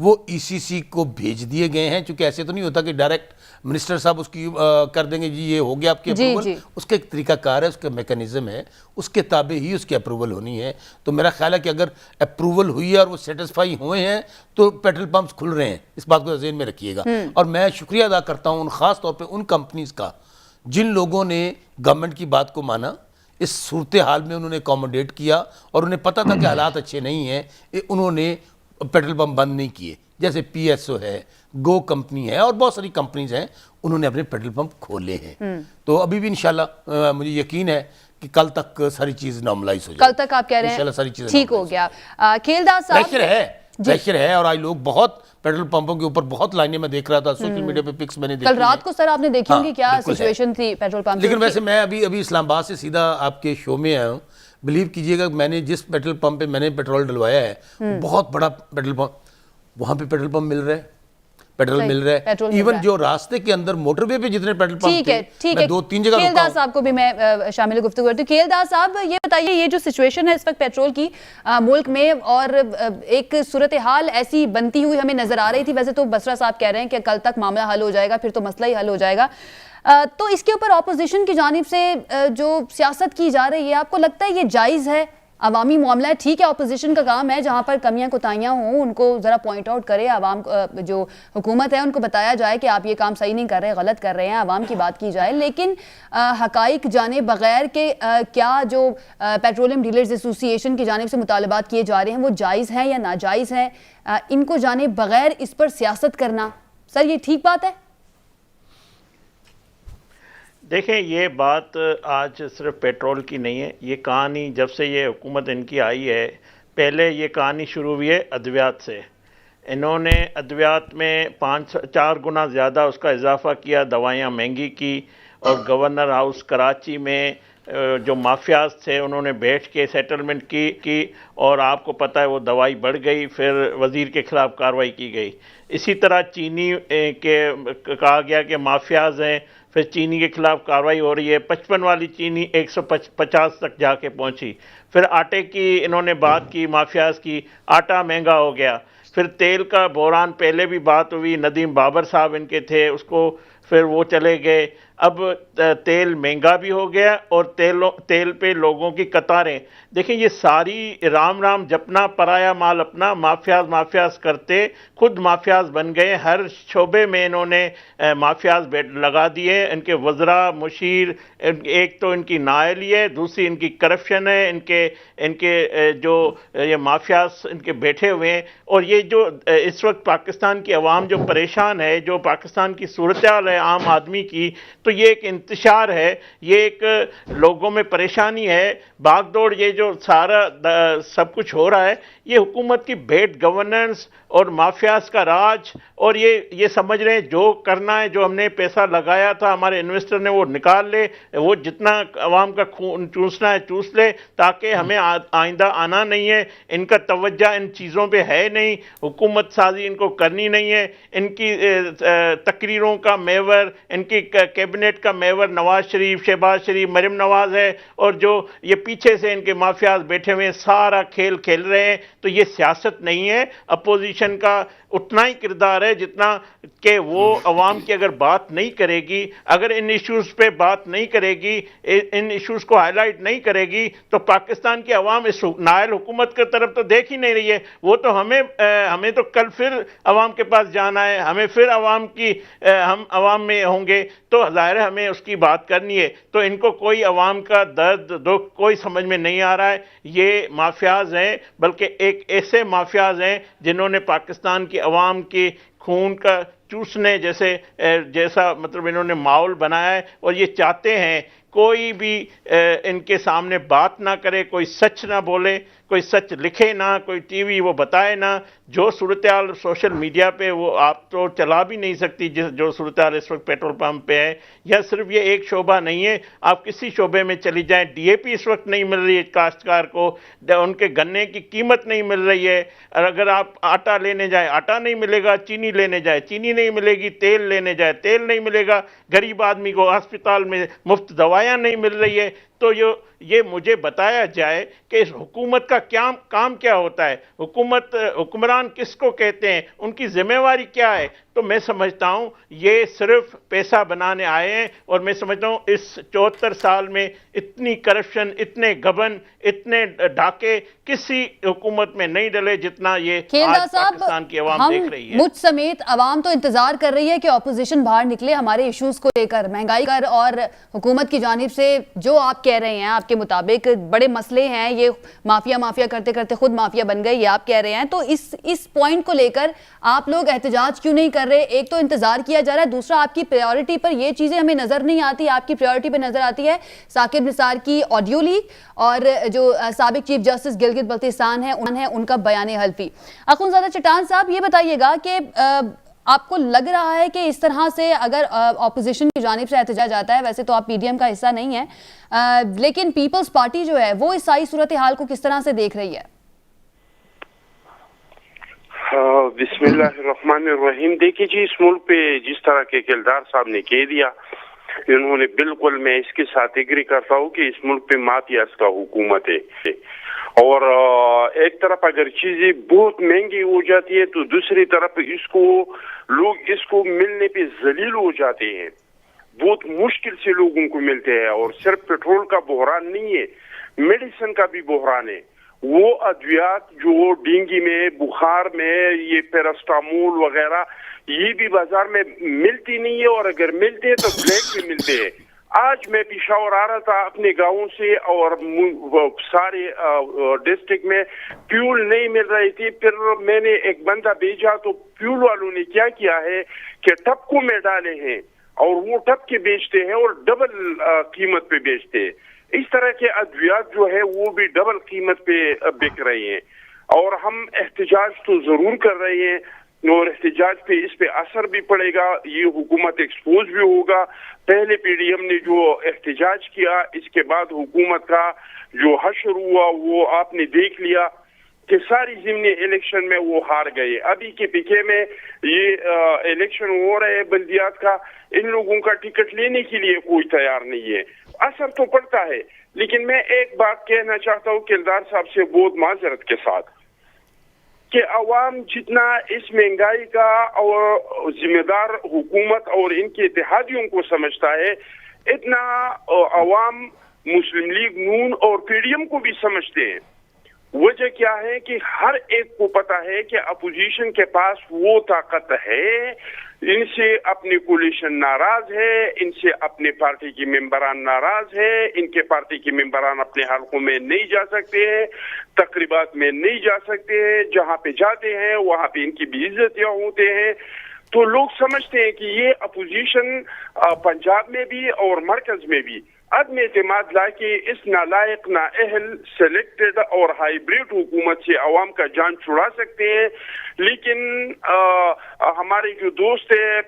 وہ ECC کو بھیج دیے گئے ہیں, چونکہ ایسے تو نہیں ہوتا کہ ڈائریکٹ منسٹر صاحب اس کی کر دیں گے جی یہ ہو گیا آپ کی اپروول. اس کا ایک طریقہ کار ہے, اس کا میکنزم ہے, اس کے تابع ہی اس کی اپروول ہونی ہے. تو میرا خیال ہے کہ اگر اپروول ہوئی ہے اور وہ سیٹسفائی ہوئے ہیں تو پیٹرول پمپس کھل رہے ہیں, اس بات کو ذہن میں رکھیے گا. اور میں شکریہ ادا کرتا ہوں خاص طور پہ ان کمپنیز کا جن لوگوں نے گورنمنٹ کی بات کو مانا, اس صورتحال میں انہوں نے اکوموڈیٹ کیا, اور انہیں پتہ تھا کہ حالات اچھے نہیں ہیں, انہوں نے پیٹرول پمپ بند نہیں کیے. جیسے PSO ہے, گو کمپنی ہے, اور بہت ساری کمپنیز ہیں, انہوں نے اپنے پیٹرول پمپ کھولے ہیں. تو ابھی بھی انشاءاللہ مجھے یقین ہے کہ کل تک ساری چیز نارملائز ہو جائے. کل تک آپ کہہ رہے ہیں انشاءاللہ ساری چیزیں ٹھیک ہو گیا. کھیلدار صاحب پریشر ہے, اور آج لوگ بہت پیٹرول پمپوں کے اوپر بہت لائنیں میں دیکھ رہا تھا, سوشل میڈیا پہ پکس میں نے دیکھی. کل رات کو سر آپ نے دیکھی ہوں گی کیا سچویشن تھی پیٹرول پمپ. لیکن ویسے میں ابھی اسلام آباد سے سیدھا آپ کے شو میں آیا ہوں. بلیو کیجئے گا میں نے جس پیٹرول پمپ پہ میں نے پیٹرول ڈلوایا ہے, بہت بڑا پیٹرول پمپ, وہاں پہ پیٹرول پمپ مل رہا ہے, پیٹرول مل رہا ہے. ایون جو راستے کے اندر موٹر وے پہ جتنے پیٹرول پمپ تھے, میں 2-3 جگہ کھیلدار صاحب کو بھی میں شامل گفتگو کرتی ہوں. کھیلدار صاحب یہ بتائیے, یہ جو سچویشن ہے اس وقت پیٹرول کی ملک میں, اور ایک صورتحال ایسی بنتی ہوئی ہمیں نظر آ رہی تھی, ویسے تو بسرا صاحب کہہ رہے ہیں کہ کل تک معاملہ حل ہو جائے گا, پھر تو مسئلہ ہی حل ہو جائے گا, تو اس کے اوپر اپوزیشن کی جانب سے جو سیاست کی جا رہی ہے, آپ کو لگتا ہے یہ جائز ہے؟ عوامی معاملہ ہے, ٹھیک ہے اپوزیشن کا کام ہے جہاں پر کمیاں کوتاہیاں ہوں ان کو ذرا پوائنٹ آؤٹ کرے, عوام جو حکومت ہے ان کو بتایا جائے کہ آپ یہ کام صحیح نہیں کر رہے, غلط کر رہے ہیں, عوام کی بات کی جائے. لیکن حقائق جانے بغیر کہ کیا جو پیٹرولیم ڈیلرز ایسوسی ایشن کی جانب سے مطالبات کیے جا رہے ہیں وہ جائز ہیں یا ناجائز ہیں, ان کو جانے بغیر اس پر سیاست کرنا, سر یہ ٹھیک بات ہے؟ دیکھیں یہ بات آج صرف پیٹرول کی نہیں ہے, یہ کہانی جب سے یہ حکومت ان کی آئی ہے, پہلے یہ کہانی شروع ہوئی ہے ادویات سے. انہوں نے ادویات میں 4 گنا زیادہ اس کا اضافہ کیا, دوائیاں مہنگی کی, اور گورنر ہاؤس کراچی میں جو مافیاز تھے انہوں نے بیٹھ کے سیٹلمنٹ کی, اور آپ کو پتہ ہے وہ دوائی بڑھ گئی, پھر وزیر کے خلاف کارروائی کی گئی. اسی طرح چینی کے کہا گیا کہ مافیاز ہیں, پھر چینی کے خلاف کارروائی ہو رہی ہے, 55 والی چینی 150 تک جا کے پہنچی. پھر آٹے کی انہوں نے بات کی, مافیاز کی, آٹا مہنگا ہو گیا. پھر تیل کا بحران پہلے بھی بات ہوئی, ندیم بابر صاحب ان کے تھے, اس کو پھر وہ چلے گئے. اب تیل مہنگا بھی ہو گیا, اور تیل پہ لوگوں کی قطاریں. دیکھیں یہ ساری رام جپنا پرایا مال اپنا, مافیاز کرتے خود مافیاز بن گئے. ہر شعبے میں انہوں نے مافیاز لگا دیے. ان کے وزراء مشیر, ایک تو ان کی نااہلی ہے, دوسری ان کی کرپشن ہے, ان کے جو یہ مافیاز ان کے بیٹھے ہوئے ہیں. اور یہ جو اس وقت پاکستان کی عوام جو پریشان ہے, جو پاکستان کی صورتحال ہے عام آدمی کی, تو یہ ایک انتشار ہے, یہ ایک لوگوں میں پریشانی ہے, بھاگ دوڑ. یہ جو سارا سب کچھ ہو رہا ہے یہ حکومت کی بیڈ گورننس اور مافیاز کا راج, اور یہ سمجھ رہے ہیں جو کرنا ہے, جو ہم نے پیسہ لگایا تھا ہمارے انویسٹر نے وہ نکال لے, وہ جتنا عوام کا خون چوسنا ہے چوس لے, تاکہ ہمیں آئندہ آنا نہیں ہے. ان کا توجہ ان چیزوں پہ ہے نہیں, حکومت سازی ان کو کرنی نہیں ہے. ان کی تقریروں کا میور, ان کی کیبنٹ کا میور نواز شریف, شہباز شریف, مریم نواز ہے, اور جو یہ پیچھے سے ان کے مافیاز بیٹھے ہوئے سارا کھیل کھیل رہے ہیں. تو یہ سیاست نہیں ہے. اپوزیشن کا اتنا ہی کردار ہے جتنا کہ وہ عوام کی اگر بات نہیں کرے گی, اگر ان ایشوز پہ بات نہیں کرے گی, ان ایشوز کو ہائی لائٹ نہیں کرے گی, تو پاکستان کی عوام اس نائل حکومت کی طرف تو دیکھ ہی نہیں رہی ہے. وہ تو ہمیں تو کل پھر عوام کے پاس جانا ہے, ہمیں پھر ہم عوام میں ہوں گے, تو ظاہر ہے ہمیں اس کی بات کرنی ہے. تو ان کو کوئی عوام کا درد دکھ کوئی سمجھ میں نہیں آ رہا ہے. یہ مافیاز ہیں, بلکہ ایک ایسے مافیاز ہیں جنہوں نے پاکستان کی عوام کی خون کا چوسنے جیسا مطلب انہوں نے ماحول بنایا ہے, اور یہ چاہتے ہیں کوئی بھی ان کے سامنے بات نہ کرے, کوئی سچ نہ بولے, کوئی سچ لکھے نہ, کوئی ٹی وی وہ بتائے نہ. جو صورتحال سوشل میڈیا پہ وہ آپ تو چلا بھی نہیں سکتی, جو صورتحال اس وقت پیٹرول پمپ پہ ہے. یا صرف یہ ایک شعبہ نہیں ہے, آپ کسی شعبے میں چلی جائیں, ڈی اے پی اس وقت نہیں مل رہی ہے کاشتکار کو, ان کے گنے کی قیمت نہیں مل رہی ہے. اور اگر آپ آٹا لینے جائیں آٹا نہیں ملے گا, چینی لینے جائیں چینی نہیں ملے گی, تیل لینے جائیں تیل نہیں ملے گا, غریب آدمی کو ہسپتال میں مفت دوائیاں نہیں مل رہی ہے. تو یہ مجھے بتایا جائے کہ اس حکومت کا کام کیا ہوتا ہے, حکمران کس کو کہتے ہیں, ان کی ذمہ داری کیا ہے. تو میں سمجھتا ہوں یہ صرف پیسہ بنانے آئے ہیں, اور میں سمجھتا ہوں اس 74 سال میں اتنی کرپشن, اتنے گبن, اتنے ڈھاکے کسی حکومت میں نہیں ڈلے جتنا یہ آج پاکستان کی عوام دیکھ رہی ہے. مجھ سمیت عوام تو انتظار کر رہی ہے کہ اپوزیشن باہر نکلے ہمارے ایشوز کو لے کر, مہنگائی کر, اور حکومت کی جانب سے جو آپ کہہ رہے ہیں آپ کے مطابق بڑے مسئلے ہیں, یہ مافیا کرتے کرتے خود مافیا بن گئی, یہ آپ کہہ رہے ہیں. تو اس پوائنٹ کو لے کر آپ لوگ احتجاج کیوں نہیں کر رہے؟ ایک تو انتظار کیا جا رہا ہے, دوسرا آپ کی پریورٹی پر یہ چیزیں ہمیں نظر نہیں آتی. آپ کی پریورٹی پر نظر آتی ہے ثاقب نثار کی آڈیو لیک اور جو سابق چیف جسٹس گلگت بلتستان ہیں ان کا بیان حلفی. اخونزادہ چٹان صاحب, یہ بتائیے گا کہ آپ کو لگ رہا ہے کہ اس طرح سے اگر اپوزیشن کی جانب سے احتجاج آتا ہے, ویسے تو آپ پی ڈی ایم کا حصہ نہیں ہیں, لیکن پیپلز پارٹی جو ہے وہ اس ساری صورتحال کو کس طرح سے دیکھ رہی ہے؟ بسم اللہ الرحمن الرحیم. دیکھیے جی, اس ملک پہ جس طرح کے کلدار صاحب نے کہہ دیا, انہوں نے بالکل, میں اس کے ساتھ ایگری کرتا ہوں کہ اس ملک پہ مافیاز کا حکومت ہے. اور ایک طرف اگر چیزیں بہت مہنگی ہو جاتی ہے تو دوسری طرف لوگ اس کو ملنے پہ ذلیل ہو جاتے ہیں. بہت مشکل سے لوگوں کو ملتے ہیں, اور صرف پیٹرول کا بحران نہیں ہے, میڈیسن کا بھی بحران ہے. وہ ادویات جو ڈینگی میں, بخار میں, یہ پیراسٹامول وغیرہ, یہ بھی بازار میں ملتی نہیں ہے, اور اگر ملتے ہیں تو بلیک پہ ملتے ہیں. آج میں پشاور آ رہا تھا اپنے گاؤں سے, اور سارے ڈسٹرکٹ میں فیول نہیں مل رہی تھی. پھر میں نے ایک بندہ بھیجا, تو فیول والوں نے کیا کیا ہے کہ ٹپکوں میں ڈالے ہیں, اور وہ ٹپ کے بیچتے ہیں اور ڈبل قیمت پہ بیچتے ہیں. اس طرح کے ادویات جو ہے وہ بھی ڈبل قیمت پہ بک رہے ہیں. اور ہم احتجاج تو ضرور کر رہے ہیں, اور احتجاج پہ اس پہ اثر بھی پڑے گا, یہ حکومت ایکسپوز بھی ہوگا. پہلے پی ڈی ایم نے جو احتجاج کیا, اس کے بعد حکومت کا جو حشر ہوا وہ آپ نے دیکھ لیا کہ ساری ضمنی الیکشن میں وہ ہار گئے. ابھی کے پیچھے میں یہ الیکشن ہو رہے ہیں بلدیات کا, ان لوگوں کا ٹکٹ لینے کے لیے کوئی تیار نہیں ہے. اثر تو پڑتا ہے, لیکن میں ایک بات کہنا چاہتا ہوں کلدار صاحب سے بہت معذرت کے ساتھ, کہ عوام جتنا اس مہنگائی کا اور ذمہ دار حکومت اور ان کے اتحادیوں کو سمجھتا ہے, اتنا عوام مسلم لیگ نون اور پی ڈی ایم کو بھی سمجھتے ہیں. وجہ کیا ہے کہ ہر ایک کو پتا ہے کہ اپوزیشن کے پاس وہ طاقت ہے, ان سے اپنی کولیشن ناراض ہے, ان سے اپنے پارٹی کے ممبران ناراض ہے, ان کے پارٹی کے ممبران اپنے حلقوں میں نہیں جا سکتے ہیں, تقریبات میں نہیں جا سکتے ہیں, جہاں پہ جاتے ہیں وہاں پہ ان کی بھی عزتیاں ہوتے ہیں. تو لوگ سمجھتے ہیں کہ یہ اپوزیشن پنجاب میں بھی اور مرکز میں بھی عدم اعتماد لا کے اس نالائق نااہل سلیکٹڈ اور ہائیبریڈ حکومت سے عوام کا جان چھڑا سکتے ہیں. لیکن ہمارے جو دوست ہیں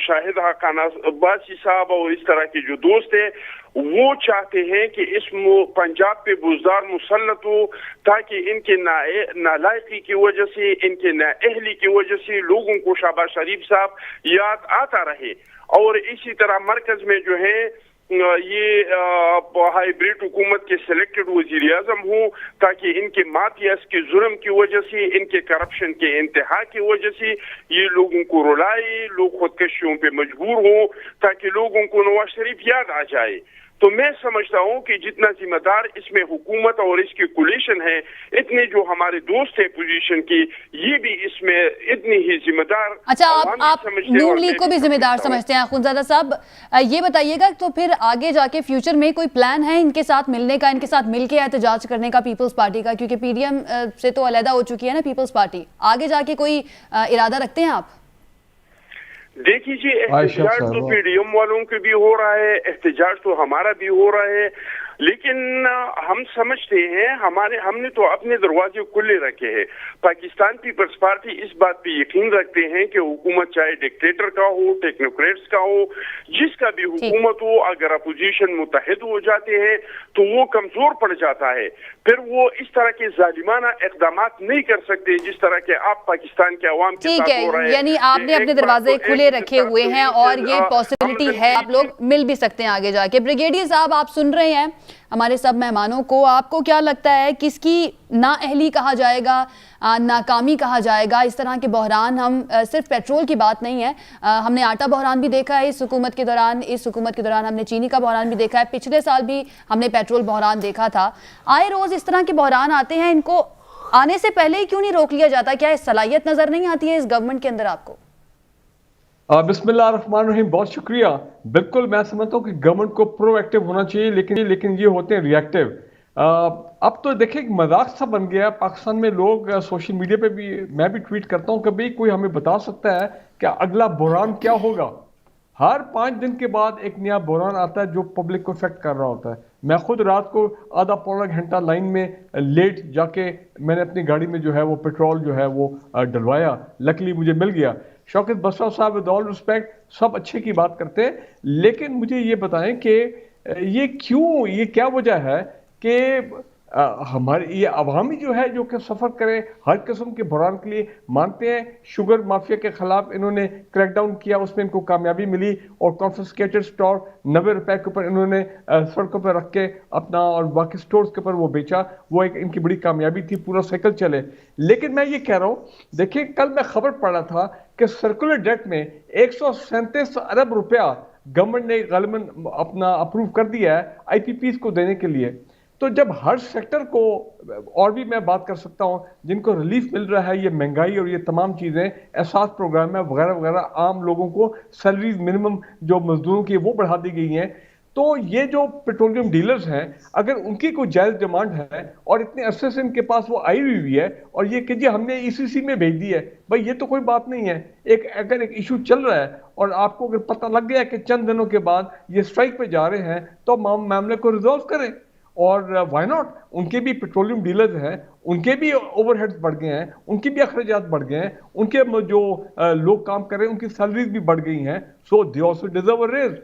شاہد حقان عباسی صاحب اور اس طرح کے جو دوست ہیں, وہ چاہتے ہیں کہ اس پنجاب پہ بزدار مسلط ہو, تاکہ ان کے نالائقی کی وجہ سے, ان کے نااہلی کی وجہ سے لوگوں کو شہباز شریف صاحب یاد آتا رہے. اور اسی طرح مرکز میں جو ہے یہ ہائیبریڈ حکومت کے سلیکٹڈ وزیر اعظم ہوں, تاکہ ان کے مافیاز کے ظلم کی وجہ سے, ان کے کرپشن کے انتہا کی وجہ سے یہ لوگوں کو رلائے, لوگ خودکشیوں پہ مجبور ہوں, تاکہ لوگوں کو نواز شریف یاد آ جائے. تو میں سمجھتا ہوں کہ جتنا ذمہ دار اس میں حکومت اور اس کی کولیشن ہے, اتنے جو ہمارے دوست ہیں پوزیشن کی, یہ بھی اس میں اتنی ہی ذمہ دار. اچھا, آپ نون لیگ کو بھی ذمہ دار سمجھتے ہیں اخونزادہ صاحب. یہ بتائیے گا تو پھر آگے جا کے فیوچر میں کوئی پلان ہے ان کے ساتھ ملنے کا, ان کے ساتھ مل کے احتجاج کرنے کا پیپلز پارٹی کا, کیونکہ پی ڈی ایم سے تو علیحدہ ہو چکی ہے نا پیپلز پارٹی, آگے جا کے کوئی ارادہ رکھتے ہیں آپ؟ دیکھیے جی, احتجاج تو پی ڈی ایم والوں کے بھی ہو رہا ہے, احتجاج تو ہمارا بھی ہو رہا ہے, لیکن ہم سمجھتے ہیں ہم نے تو اپنے دروازے کھلے رکھے ہیں. پاکستان پیپلز پارٹی اس بات پہ یقین رکھتے ہیں کہ حکومت چاہے ڈکٹیٹر کا ہو, ٹیکنوکریٹس کا ہو, جس کا بھی حکومت ہو, اگر اپوزیشن متحد ہو جاتے ہیں تو وہ کمزور پڑ جاتا ہے. پھر وہ اس طرح کے ظالمانہ اقدامات نہیں کر سکتے جس طرح کے آپ پاکستان کے عوام کے ساتھ ہو رہے ہیں. یعنی آپ نے اپنے دروازے کھلے رکھے ہوئے ہیں, اور یہ پاسبلٹی ہے آپ لوگ مل بھی سکتے ہیں آگے جا کے. بریگیڈیئر صاحب, آپ سن رہے ہیں ہمارے سب مہمانوں کو. آپ کو کیا لگتا ہے کس کی نااہلی کہا جائے گا, ناکامی کہا جائے گا؟ اس طرح کے بحران ہم صرف پیٹرول کی بات نہیں ہے, ہم نے آٹا بحران بھی دیکھا ہے اس حکومت کے دوران ہم نے چینی کا بحران بھی دیکھا ہے, پچھلے سال بھی ہم نے پیٹرول بحران دیکھا تھا. آئے روز اس طرح کے بحران آتے ہیں, ان کو آنے سے پہلے ہی کیوں نہیں روک لیا جاتا؟ کیا صلاحیت نظر نہیں آتی ہے اس گورنمنٹ کے اندر آپ کو؟ بسم اللہ الرحمن الرحیم, بہت شکریہ. بالکل میں سمجھتا ہوں کہ گورنمنٹ کو پرو ایکٹیو ہونا چاہیے, لیکن یہ ہوتے ہیں ری ایکٹیو. اب تو دیکھیں ایک مذاق سا بن گیا پاکستان میں. لوگ سوشل میڈیا پہ بھی, میں بھی ٹویٹ کرتا ہوں, کبھی کوئی ہمیں بتا سکتا ہے کہ اگلا بحران کیا ہوگا؟ ہر 5 دن کے بعد ایک نیا بحران آتا ہے جو پبلک کو افیکٹ کر رہا ہوتا ہے. میں خود رات کو آدھا پونا گھنٹہ لائن میں لیٹ جا کے میں نے اپنی گاڑی میں جو ہے وہ پیٹرول جو ہے وہ ڈلوایا, لکلی مجھے مل گیا. شوکت بسرا صاحب ود آل رسپیکٹ سب اچھے کی بات کرتے ہیں, لیکن مجھے یہ بتائیں کہ یہ کیوں, یہ کیا وجہ ہے کہ ہمارے یہ عوامی جو ہے جو کہ سفر کرے ہر قسم کے بحران کے لیے مانتے ہیں. شوگر مافیا کے خلاف انہوں نے کریک ڈاؤن کیا, اس میں ان کو کامیابی ملی, اور کانفسکیٹڈ سٹور 90 روپے کے اوپر انہوں نے سڑکوں پہ رکھ کے اپنا اور باقی سٹورز کے اوپر وہ بیچا. وہ ایک ان کی بڑی کامیابی تھی, پورا سائیکل چلے. لیکن میں یہ کہہ رہا ہوں, دیکھیں کل میں خبر پڑھا تھا کہ سرکولر ڈیٹ میں 137 ارب روپیہ گورنمنٹ نے غالباً اپنا اپروو کر دیا ہے آئی پی پیز کو دینے کے لیے. تو جب ہر سیکٹر کو, اور بھی میں بات کر سکتا ہوں جن کو ریلیف مل رہا ہے, یہ مہنگائی اور یہ تمام چیزیں, احساس پروگرام ہے وغیرہ وغیرہ, عام لوگوں کو سیلریز منیمم جو مزدوروں کی وہ بڑھا دی گئی ہیں. تو یہ جو پیٹرولیم ڈیلرز ہیں, اگر ان کی کوئی جائز ڈیمانڈ ہے اور اتنے عرصے سے ان کے پاس وہ آئی ہوئی ہے, اور یہ کہ جی ہم نے ECC میں بھیج دی ہے, بھائی یہ تو کوئی بات نہیں ہے. اگر ایک ایشو چل رہا ہے اور آپ کو اگر پتہ لگ گیا کہ چند دنوں کے بعد یہ اسٹرائک پہ جا رہے ہیں, تو معاملے کو ریزالو کریں. اور وائی ناٹ, ان کے بھی پیٹرولیم ڈیلرز ہیں, ان کے بھی اوور ہیڈز بڑھ گئے ہیں, ان کی بھی اخراجات بڑھ گئے ہیں, ان کے جو لوگ کام کر رہے ہیں ان کی سیلریز بھی بڑھ گئی ہیں. So they also deserve a raise.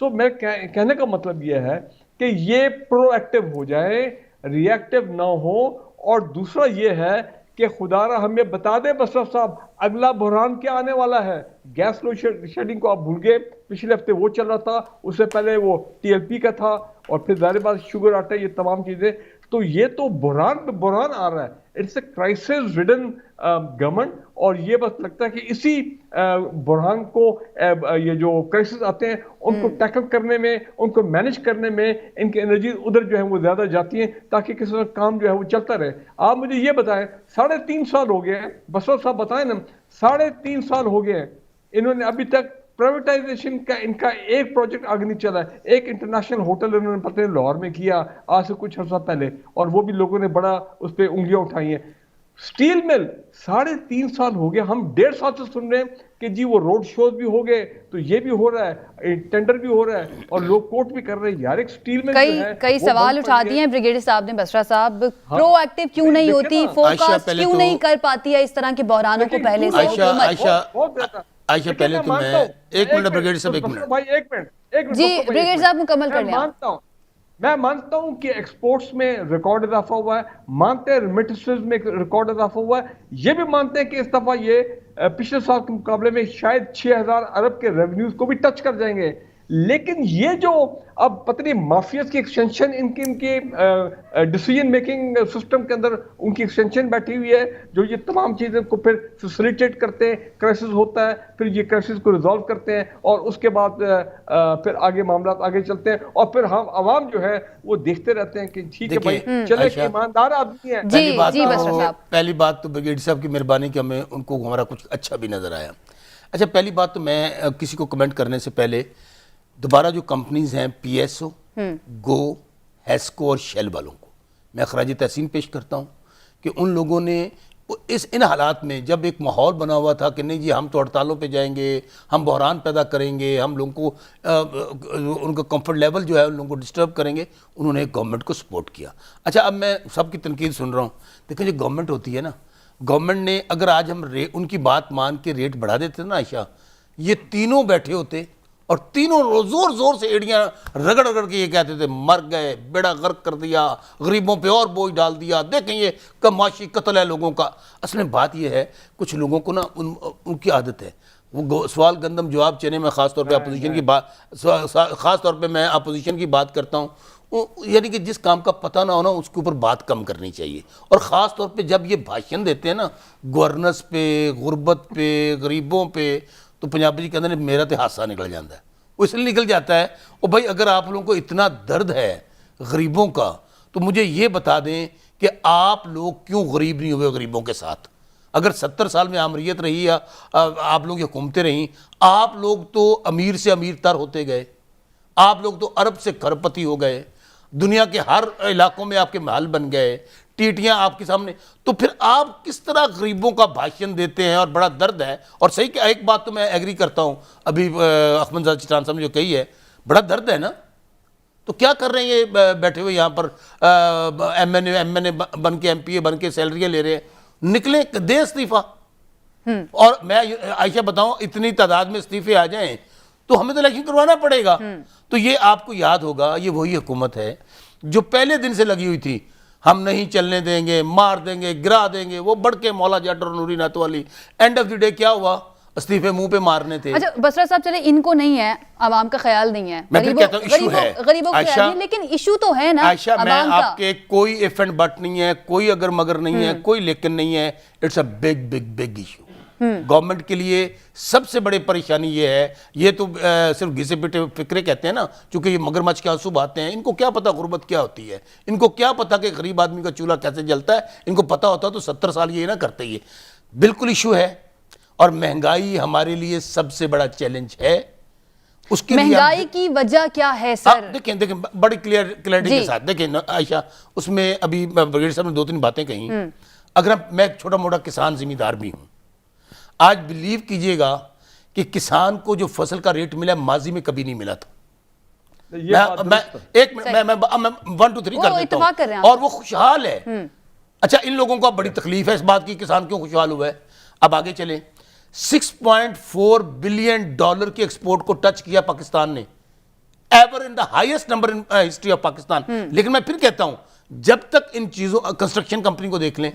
So میں کہنے کا مطلب یہ ہے کہ یہ پرو ایکٹیو ہو جائے, ری ایکٹیو نہ ہو. اور دوسرا یہ ہے کہ خدا را ہمیں بتا دیں بسرا صاحب اگلا بحران کیا آنے والا ہے. گیس لوڈ شیڈنگ کو آپ بھول گئے, پچھلے ہفتے وہ چل رہا تھا, اس سے پہلے وہ TLP کا تھا, اور پھر ظاہر بات شوگر آٹا, یہ تمام چیزیں. تو یہ تو بحران پہ بحران آ رہا ہے. It's a crisis ridden government, اور یہ بس لگتا ہے کہ اسی بحران کو, یہ جو کرائسس آتے ہیں ان کو ٹیکل کرنے میں, ان کو مینج کرنے میں ان کی انرجیز ادھر جو ہے وہ زیادہ جاتی ہیں تاکہ کسی طرح کام جو ہے وہ چلتا رہے. آپ مجھے یہ بتائیں, 3.5 سال ہو گئے ہیں, بسرا صاحب بتائیں نا, 3.5 سال ہو گئے ہیں, انہوں نے ابھی تک پرائیویٹائزیشن کا ان کا ایک پروجیکٹ آگے نہیں چلا ہے. ایک انٹرنیشنل ہوٹل انہوں نے پتہ نہیں لاہور میں کیا آج سے کچھ عرصہ پہلے, اور وہ بھی لوگوں نے بڑا اس پہ انگلیاں اٹھائی ہیں. سٹیل مل 3.5 سال ہو گیا, ہم 1.5 سال سے سن رہے ہیں کہ جی وہ روڈ شوز بھی ہو گئے, تو یہ بھی ہو رہا ہے, ٹینڈر بھی ہو رہا ہے, اور لوگ کوٹ بھی کر رہے ہیں. یار ایک سٹیل مل کئی سوال اٹھا دیے ہیں بریگیڈیئر صاحب نے. بسرا صاحب پرو ایکٹیو کیوں نہیں ہوتی, فورکاسٹ کیوں نہیں کر پاتی ہے اس طرح کے بحرانوں کو پہلے سے حکومت؟ عائشہ پہلے تو میں ایک منٹ بریگیڈیئر صاحب, ایک منٹ جی بریگیڈیئر صاحب مکمل کر لیں. میں مانتا ہوں کہ ایکسپورٹس میں ریکارڈ اضافہ ہوا ہے, مانتے ہیں ریمیٹنسز میں ریکارڈ اضافہ ہوا ہے, یہ بھی مانتے ہیں کہ اس دفعہ یہ پچھلے سال کے مقابلے میں شاید 6,000 ارب کے ریونیوز کو بھی ٹچ کر جائیں گے. لیکن یہ جو اب پتہ نہیں مافیاز کی ایکسٹینشن ان کے ڈیسیجن میکنگ سسٹم کے اندر ان کی ایکسٹینشن بیٹھی ہوئی ہے, جو یہ تمام چیزیں کو پھر فیسیلیٹیٹ کرتے ہیں. کرائسس ہوتا ہے, پھر یہ کرائسس کو ریزالو کرتے ہیں, اور اس کے بعد پھر آگے معاملات آگے چلتے ہیں, اور پھر ہم عوام جو ہے وہ دیکھتے رہتے ہیں کہ ٹھیک ہے بھائی چلے کہ ایماندار آدمی ہے. پہلی بات تو بریگیڈیئر صاحب کی مہربانی کہ ہمیں ان کو ہمارا کچھ اچھا بھی نظر آیا. اچھا پہلی بات تو میں کسی کو کمنٹ کرنے سے پہلے دوبارہ جو کمپنیز ہیں PSO, گو, ہیسکو اور شیل والوں کو میں خراج تحسین پیش کرتا ہوں کہ ان لوگوں نے ان حالات میں جب ایک ماحول بنا ہوا تھا کہ نہیں جی ہم تو ہڑتالوں پہ جائیں گے, ہم بحران پیدا کریں گے, ہم لوگوں کو ان کا کمفرٹ لیول جو ہے ان لوگوں کو ڈسٹرب کریں گے, انہوں نے گورنمنٹ کو سپورٹ کیا. اچھا اب میں سب کی تنقید سن رہا ہوں. دیکھیں جو گورنمنٹ ہوتی ہے نا, گورنمنٹ نے اگر آج ہم ان کی بات مان کے ریٹ بڑھا دیتے نا عائشہ, یہ تینوں بیٹھے ہوتے اور تینوں زور زور سے ایڑیاں رگڑ رگڑ کے یہ کہتے تھے مر گئے, بیڑا غرق کر دیا, غریبوں پہ اور بوجھ ڈال دیا, دیکھیں یہ کماشی قتل ہے لوگوں کا. اصل میں بات یہ ہے کچھ لوگوں کو نا ان کی عادت ہے وہ سوال گندم جواب چنے میں خاص طور پہ اپوزیشن کی بات, خاص طور پہ میں اپوزیشن کی بات کرتا ہوں, یعنی کہ جس کام کا پتہ نہ ہونا اس کے اوپر بات کم کرنی چاہیے. اور خاص طور پہ جب یہ بھاشن دیتے ہیں نا گورننس پہ, غربت پہ, غریبوں پہ, تو پنجابی جی کہتے ہیں میرا تو حادثہ نکل جاتا ہے. وہ اس لیے نکل جاتا ہے اور بھائی اگر آپ لوگوں کو اتنا درد ہے غریبوں کا تو مجھے یہ بتا دیں کہ آپ لوگ کیوں غریب نہیں ہوئے غریبوں کے ساتھ. اگر 70 سال میں آمریت رہی یا آپ لوگ کی حکومتیں رہیں, آپ لوگ تو امیر سے امیر تر ہوتے گئے, آپ لوگ تو ارب سے کھربپتی ہو گئے, دنیا کے ہر علاقوں میں آپ کے محل بن گئے, ٹیٹیاں آپ کے سامنے, تو پھر آپ کس طرح غریبوں کا بھاشن دیتے ہیں؟ اور بڑا درد ہے. اور صحیح کہ ایک بات تو میں ایگری کرتا ہوں, ابھی احمد زادہ چٹان صاحب نے جو کہی ہے, بڑا درد ہے نا. تو کیا کر رہے ہیں یہ بیٹھے ہوئے یہاں پر ایم این اے بن کے, ایم پی اے بن کے سیلریاں لے رہے ہیں؟ نکلیں, دے استعفیٰ. اور میں عائشہ بتاؤں اتنی تعداد میں استعفے آ جائیں تو ہمیں تو الیکشن کروانا پڑے گا. تو یہ آپ کو یاد ہوگا یہ وہی حکومت ہے جو پہلے دن سے لگی ہوئی تھی, ہم نہیں چلنے دیں گے, مار دیں گے, گرا دیں گے. وہ بڑھ کے مولا جٹ اور نوری نعت والی, اینڈ آف دی ڈے کیا ہوا؟ استعفے منہ پہ مارنے تھے. اچھا بسرا صاحب چلے ان کو نہیں ہے, عوام کا خیال نہیں ہے, میں پھر کہتا ہوں ایشو ہے غریبوں کا خیال نہیں, لیکن ایشو تو ہے نا عائشہ. میں عوام کا. آپ کے کوئی ایف اینڈ بٹ نہیں ہے, کوئی اگر مگر نہیں ہے, کوئی لیکن نہیں ہے. It's a big big big issue. Government کے لیے سب سے بڑی پریشانی یہ ہے, یہ تو صرف گھسے پٹے فکرے کہتے ہیں نا, چونکہ یہ مگر مچھ کے آنسو بہاتے ہیں. ان کو کیا پتا غربت کیا ہوتی ہے, ان کو کیا پتا کہ غریب آدمی کا چولہا کیسے جلتا ہے. ان کو پتا ہوتا تو 70 سال یہ نہ کرتے. یہ بالکل ایشو ہے. اور مہنگائی ہمارے لیے سب سے بڑا چیلنج ہے. اس کے مہنگائی کی وجہ کیا ہے سر؟ دیکھیں بڑی کلیئرٹی کے ساتھ دیکھیں عائشہ, اس میں ابھی بریگیڈیئر صاحب نے 2-3 باتیں کہیں. اگر میں ایک چھوٹا موٹا کسان زمیندار بھی ہوں, آج بلیو کیجئے گا کہ کسان کو جو فصل کا ریٹ ملا ماضی میں کبھی نہیں ملا تھا. میں 1 2 3 کر دیتا ہوں, اور وہ خوشحال ہے. اچھا ان لوگوں کو اب بڑی تکلیف ہے اس بات کی, کسان کیوں خوشحال ہوا ہے. اب آگے چلیں. $6.4 بلین کی ایکسپورٹ کو ٹچ کیا پاکستان نے, ever in the highest number in history of Pakistan. لیکن میں پھر کہتا ہوں جب تک ان چیزوں, کنسٹرکشن کمپنی کو دیکھ لیں,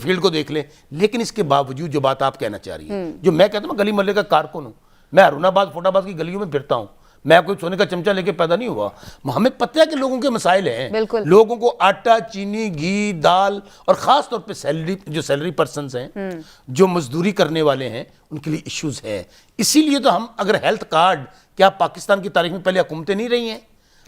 فیلڈ کو دیکھ لیں, لیکن اس کے باوجود جو بات آپ کہنا چاہ رہی ہیں, جو میں کہتا ہوں گلی محلے کا کارکن ہوں, میں ہارون آباد فوٹ آباد کی گلیوں میں پھرتا ہوں, میں کوئی سونے کا چمچہ لے کے پیدا نہیں ہوا. ہمیں پتہ ہے کہ لوگوں کے مسائل ہیں, لوگوں کو آٹا, چینی, گھی, دال, اور خاص طور پہ سیلری پرسنز ہیں, جو مزدوری کرنے والے ہیں, ان کے لیے ایشوز ہیں. اسی لیے تو ہم اگر ہیلتھ کارڈ, کیا پاکستان کی تاریخ میں پہلے حکومتیں نہیں رہی ہیں؟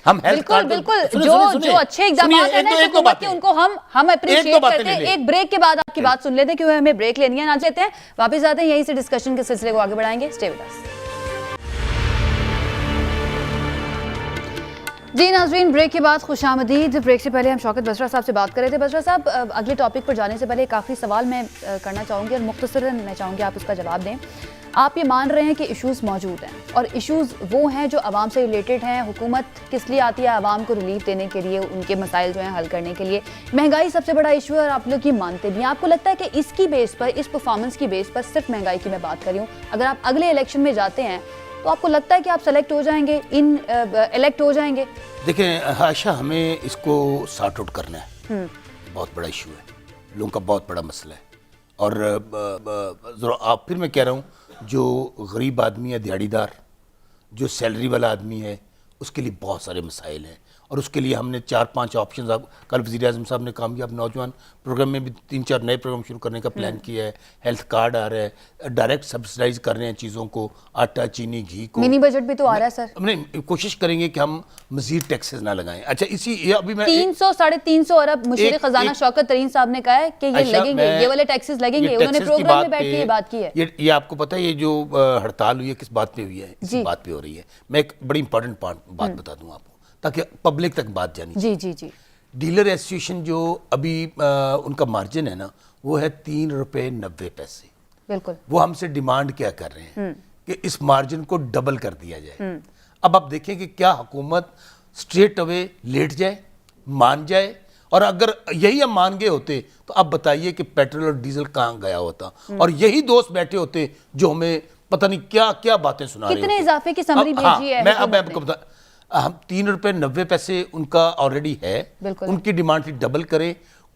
ہم ہیلتھ کارڈ بالکل جو اچھے اقدامات ہیں نا اس حکومت کے, ان کو ہم اپریشیٹ کرتے ہیں. ایک بریک کے بعد آپ کی بات سن لیتے ہیں, کیونکہ ہمیں بریک لینی ہے. آج لیتے ہیں, واپس آتے ہیں, یہیں سے ڈسکشن کے سلسلے کو آگے بڑھائیں گے. Stay with us. جی ناظرین, بریک کے بعد خوش آمدید. بریک سے پہلے ہم شوکت بسرا صاحب سے بات کر رہے تھے. بسرا صاحب, اگلے ٹاپک پر جانے سے پہلے کافی سوال میں کرنا چاہوں گی, اور مختصراً میں چاہوں گی آپ اس کا جواب دیں. آپ یہ مان رہے ہیں کہ ایشوز موجود ہیں, اور ایشوز وہ ہیں جو عوام سے ریلیٹڈ ہیں. حکومت کس لیے آتی ہے؟ عوام کو ریلیف دینے کے لیے, ان کے مسائل جو ہیں حل کرنے کے لیے. مہنگائی سب سے بڑا ایشو ہے, اور آپ لوگ یہ مانتے بھی ہیں. آپ کو لگتا ہے کہ اس کی بیس پر, اس پرفارمنس کی بیس پر, صرف مہنگائی کی میں بات کر رہی ہوں, اگر آپ اگلے الیکشن میں جاتے ہیں تو آپ کو لگتا ہے کہ آپ سلیکٹ ہو جائیں گے, الیکٹ ہو جائیں گے؟ دیکھیں عائشہ, ہمیں اس کو سارٹ آؤٹ کرنا ہے. بہت بڑا ایشو ہے, لوگوں کا بہت بڑا مسئلہ ہے. اور آپ پھر میں کہہ رہا ہوں, جو غریب آدمی ہے, دیہڑی دار, جو سیلری والا آدمی ہے, اس کے لیے بہت سارے مسائل ہیں. اور اس کے لیے ہم نے 4-5 آپشنز, کل وزیر اعظم صاحب نے کامیاب نوجوان پروگرام میں بھی 3-4 نئے پروگرام شروع کرنے کا پلان کیا ہے. ہیلتھ کارڈ آ رہا ہے, ڈائریکٹ سبسڈائز کر رہے ہیں چیزوں کو, آٹا, چینی, گھی کو. منی بجٹ بھی تو آ رہا ہے سر. ہم نے کوشش کریں گے کہ ہم مزید ٹیکسز نہ لگائیں. اچھا اسی ابھی میں 300-350 ارب مشیر خزانہ شوکت ترین صاحب نے کہا ہے کہ یہ لگیں گے, یہ والے ٹیکسز لگیں گے. انہوں نے پروگرام میں بیٹھ کے یہ بات کی ہے. یہ آپ کو پتہ ہے یہ جو ہڑتال ہوئی ہے کس بات پہ ہوئی ہے؟ اسی بات پہ ہو رہی ہے. میں ایک بڑی امپورٹنٹ بات بتا دوں آپ کو تاکہ پبلک تک بات جانی. جی ڈیلر ایسوسیشن جو ابھی ان کا مارجن ہے نا, وہ ہے $3.90. بالکل. وہ ہم سے ڈیمانڈ کیا کر رہے ہیں کہ اس مارجن کو ڈبل کر دیا جائے. اب آپ دیکھیں کہ کیا حکومت اسٹریٹ اوے لیٹ جائے, مان جائے. اور اگر یہی ہم مان گئے ہوتے تو اب بتائیے کہ پیٹرول اور ڈیزل کہاں گیا ہوتا, اور یہی دوست بیٹھے ہوتے جو ہمیں پتہ نہیں کیا کیا باتیں سنا رہے ہوتے. کتنے اضافے کی سمری بھیجی ہے؟ میں اب آپ کو بتا, ہم $3.90 ان کا آلریڈی ہے, ان کی ڈیمانڈ تھی ڈبل کریں.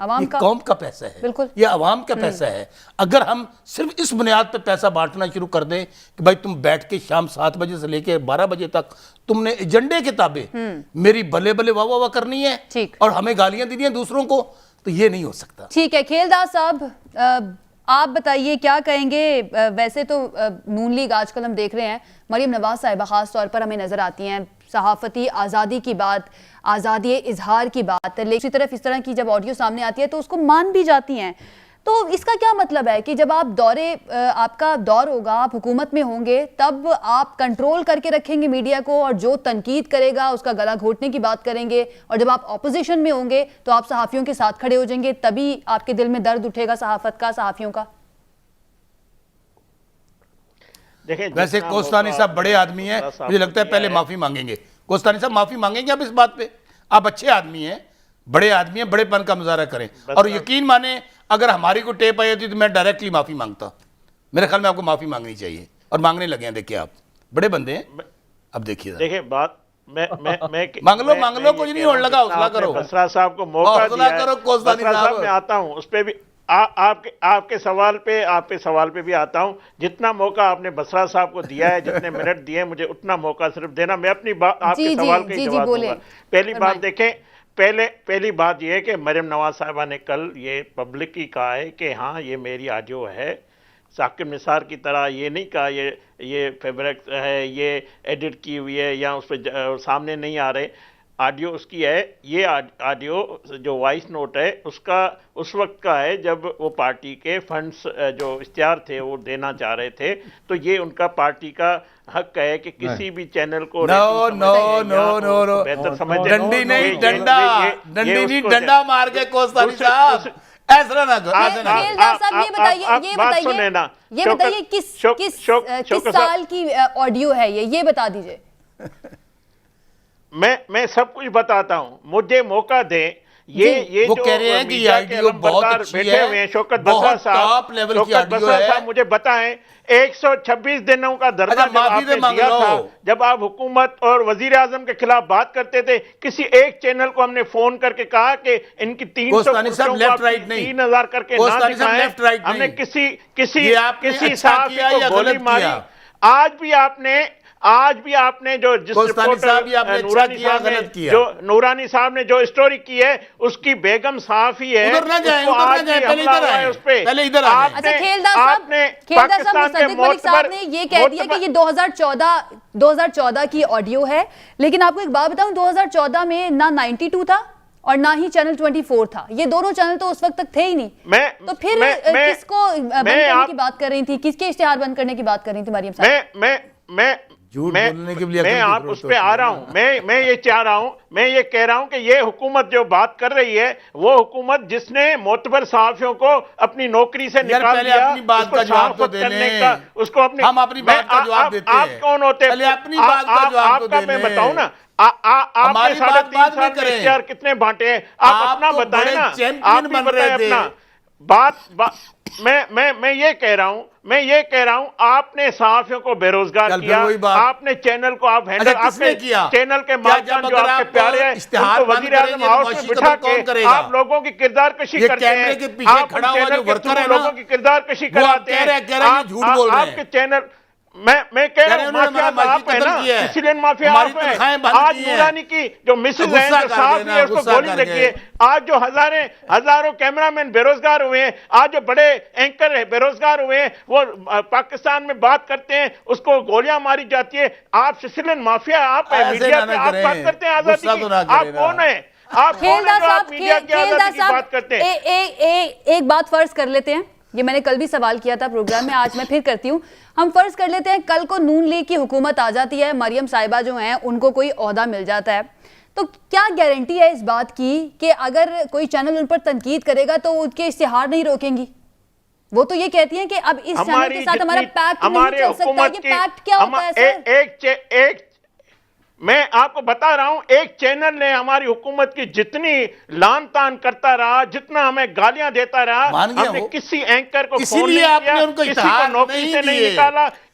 عوام یہ کا قوم کا پیسہ ہے، بالکل یہ عوام کا پیسہ ہے. اگر ہم صرف اس بنیاد پہ پیسہ بانٹنا شروع کر دیں کہ بھائی تم بیٹھ کے شام 7 بجے سے لے کے 12 بجے تک تم نے ایجنڈے کے تابع میری بلے بلے واہ واہ کرنی ہے ٹھیک، اور ہمیں گالیاں دینی ہیں دوسروں کو، تو یہ نہیں ہو سکتا. ٹھیک ہے. کھیلدار صاحب آپ بتائیے کیا کہیں گے؟ ویسے تو نون لیگ آج کل ہم دیکھ رہے ہیں، مریم نواز صاحبہ خاص طور پر ہمیں نظر آتی ہیں، صحافتی آزادی کی بات، آزادی اظہار کی بات، لیکن اسی طرف اس طرح کی جب آڈیو سامنے آتی ہے تو اس کو مان بھی جاتی ہیں. تو اس کا کیا مطلب ہے کہ جب آپ کا دور ہوگا، آپ حکومت میں ہوں گے، تب آپ کنٹرول کر کے رکھیں گے میڈیا کو، اور جو تنقید کرے گا اس کا گلا گھونٹنے کی بات کریں گے، اور جب آپ اپوزیشن میں ہوں گے تو آپ صحافیوں کے ساتھ کھڑے ہو جائیں گے، تبھی آپ کے دل میں درد اٹھے گا صحافت کا، صحافیوں کا؟ ویسے کوستانی صاحب بڑے آدمی ہیں، مجھے لگتا ہے پہلے معافی مانگیں گے. کوستانی صاحب معافی مانگیں گے آپ اس بات پہ؟ آپ اچھے آدمی ہیں، بڑے آدمی ہیں، بڑے پن کا مظاہرہ کریں، اور یقین مانیں اگر ہماری کو ٹیپ آئی ہوتی تو میں ڈائریکٹلی معافی مانگتا. میرے خیال میں آپ کو معافی مانگنی چاہیے، اور مانگنے لگے ہیں. دیکھیں آپ بڑے بندے ہیں. اب دیکھیے بات مانگ لو کچھ نہیں ہونے لگا، حوصلہ کرو. بسرا صاحب کو موقع دیا ہے. کرو کوستانی صاحب. میں آتا ہوں اس پہ بھی، آپ کے سوال پہ بھی آتا ہوں. جتنا موقع آپ نے بسرا صاحب کو دیا ہے، جتنے منٹ دیے، مجھے اتنا موقع صرف دینا. میں اپنی آپ کے سوال کا جواب دوں گا. پہلی بات دیکھیں، پہلی بات یہ ہے کہ مریم نواز صاحبہ نے کل یہ پبلک ہی کہا ہے کہ ہاں یہ میری آڈیو ہے. ثاقب نثار کی طرح یہ نہیں کہا یہ فیبرک ہے، یہ ایڈٹ کی ہوئی ہے یا اس پہ سامنے نہیں آ رہے. آڈیو اس کی ہے. یہ آڈیو جو وائس نوٹ ہے اس کا اس وقت کا ہے جب وہ پارٹی کے فنڈز جو اشتہار تھے وہ دینا چاہ رہے تھے. تو یہ ان کا پارٹی کا حق ہے کہ کسی بھی چینل کو بہتر سمجھ دیں. ڈنڈی نہیں ڈنڈا مار کے کوستانی صاحب ایسا نہ یہ بتائیے کس سال کی آڈیو ہے یہ بتا دیجئے. میں سب کچھ بتاتا ہوں، مجھے موقع دیں. یہ وہ کہہ رہے ہیں کہ یہ آڈیو بہت اچھی ہے، شوکت بسرا صاحب مجھے بتائیں 126 دنوں کا دھرنا جب آپ نے دیا تھا، جب آپ حکومت اور وزیر اعظم کے خلاف بات کرتے تھے، کسی ایک چینل کو ہم نے فون کر کے کہا کہ ان کی 300 کرسیوں کو آپ 3000 کر کے نہ دکھائیں. ہم نے کسی صحافی کو گولی ماری. آج بھی آپ نے جو جس نورانی صاحب نے جو اسٹوری کی ہے اس کی بیگم صحافی ہے، یہ کہہ دیا کہ یہ 2014 کی آڈیو ہے. لیکن آپ کو ایک بات بتاؤں، 2014 میں نہ 92 تھا اور نہ ہی چینل 24 تھا. یہ دونوں چینل تو اس وقت تک تھے ہی نہیں. تو پھر کس کو بند کرنے کی بات کر رہی تھی؟ کس کے اشتہار بند کرنے کی بات کر رہی تھی مریم صاحب؟ میں آپ اس پہ آ رہا ہوں. میں یہ چاہ رہا ہوں، میں یہ کہہ رہا ہوں کہ یہ حکومت جو بات کر رہی ہے وہ حکومت جس نے معتبر صحافیوں کو اپنی نوکری سے نکال دیا، اس کو اپنی ہم اپنی بات کا جواب دیتے ہیں. آپ کون ہوتے ہیں؟ آپ کا میں بتاؤں نا، آپ نے 3.5 سال میں اشتہار کتنے بانٹے ہیں؟ آپ اپنا بتائیں نا، آپ بھی بتائیں اپنا. میں یہ کہہ رہا ہوں آپ نے صحافیوں کو بے روزگار کیا، آپ نے چینل کو آپ ہینڈل، آپ نے چینل کے مالکان جو آپ کے پیارے ہیں ان کو وزیر اعظم ہاؤس میں بٹھا کے آپ لوگوں کی کردار کشی کرتے ہیں. آپ چینل کے تھرو لوگوں کی کردار کشی کراتے ہیں. آپ کے چینل میں کہہ رہا ہوں مافیا آپ ہے نا، سیلین مافیا آپ ہے. آج نورانی کی جو مسز ہے، جو صاحب ہے، اس کو گولی لگی ہے. آج جو ہزاروں کیمرامین بے روزگار ہوئے ہیں، آج جو بڑے اینکر بے روزگار ہوئے ہیں، وہ پاکستان میں بات کرتے ہیں، اس کو گولیاں ماری جاتی ہے. آپ سیلین مافیا آپ ہے، میڈیا پہ آپ بات کرتے ہیں آزادی کی. آپ کون ہیں؟ آپ کون ہیں جو آپ میڈیا کی آزادی کی بات کرتے ہیں؟ ایک بات فرض کر لیتے ہیں، یہ میں نے کل بھی سوال کیا تھا پروگرام میں، آج میں پھر کرتی ہوں. ہم فرض کر لیتے ہیں کل کو نون لیگ کی حکومت آ جاتی ہے، مریم صاحبہ جو ہیں ان کو کوئی عہدہ مل جاتا ہے، تو کیا گارنٹی ہے اس بات کی کہ اگر کوئی چینل ان پر تنقید کرے گا تو ان کے اشتہار نہیں روکیں گی؟ وہ تو یہ کہتی ہیں کہ اب اس چینل کے ساتھ ہمارا پیکٹ نہیں چل سکتا. یہ پیکٹ کیا ہوتا ہے سر؟ میں آپ کو بتا رہا ہوں، ایک چینل نے ہماری حکومت کی جتنی لان تان کرتا رہا، جتنا ہمیں گالیاں دیتا رہا، ہم نے کسی اینکر کو فون نہیں کیا، کسی کو نوکری سے نہیں نکالا،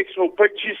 125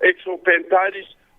145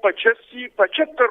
85-75